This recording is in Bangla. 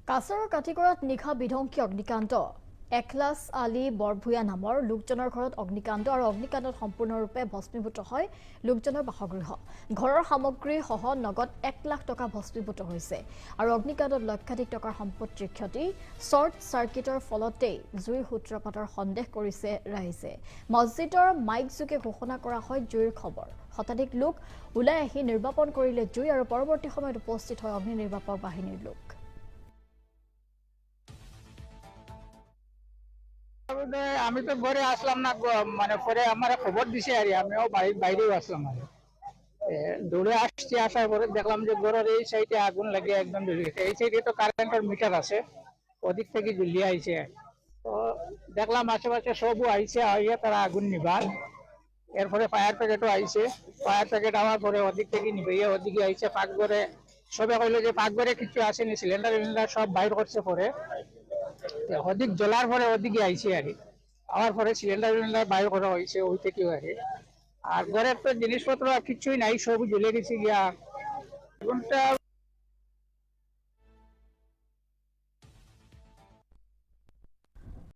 কাছাৰৰ কাটিগড়ত নিশা বিধ্বংসী অগ্নিকাণ্ড। একলাছ আলী বৰভূঞা নামৰ লোকজনৰ ঘৰত অগ্নিকাণ্ড আৰু অগ্নিকাণ্ডত সম্পূৰ্ণৰূপে ভস্মীভূত হয় লোকজনৰ বাসগৃহ। ঘৰৰ সামগ্ৰীসহ নগদ 1 লাখ টকা ভস্মীভূত হৈছে আৰু অগ্নিকাণ্ডত লক্ষাধিক টকাৰ সম্পত্তিৰ ক্ষতি। শ্বৰ্ট চাৰ্কিটৰ ফলতেই জুইৰ সূত্ৰপাতৰ সন্দেহ কৰিছে ৰাইজে। মছজিদৰ মাইকযোগে ঘোষণা কৰা হয় জুইৰ খবৰ। শতাধিক লোক ওলাই আহি নিৰ্বাপন কৰিলে জুই আৰু পৰৱৰ্তী সময়ত উপস্থিত হয় অগ্নি নিৰ্বাপক বাহিনীৰ লোক। আমি তো ঘরে আসলাম না, মানে পরে আমার খবর দিছে আর আমিও বাইরেও আসলাম আর দৌড়ে আসছি। আসার পরে দেখলাম যে ঘরের এই সাইডে আগুন লাগে একদম জ্বলে গেছে। এই সাইডে তো কারেন্টের মিটার আছে, ওদিক থেকে জ্বলিয়ে আইছে। তো দেখলাম আশেপাশে সবও আইছে, আইয়া তারা আগুন নিভাল। এরপরে ফায়ার ব্রিগেডও আইছে। ফায়ার ব্রিগেড আওয়ার পরে ওদিক থেকে নিভাইয়া ওদিকে আইছে। পাকঘরে সবে কইলো যে পাকঘরে কিছু আসেনি, সিলিন্ডার সব বাইর করছে। পরে ওদিক জ্বলার পরে ওদিকে আইছে আর আমার পরে সিলিন্ডার বাইর করা হয়েছে ওই থেকে আর ঘরের তো জিনিসপত্র আর কিছুই নাই, সব জ্বলে গেছে গিয়া। আগুনটা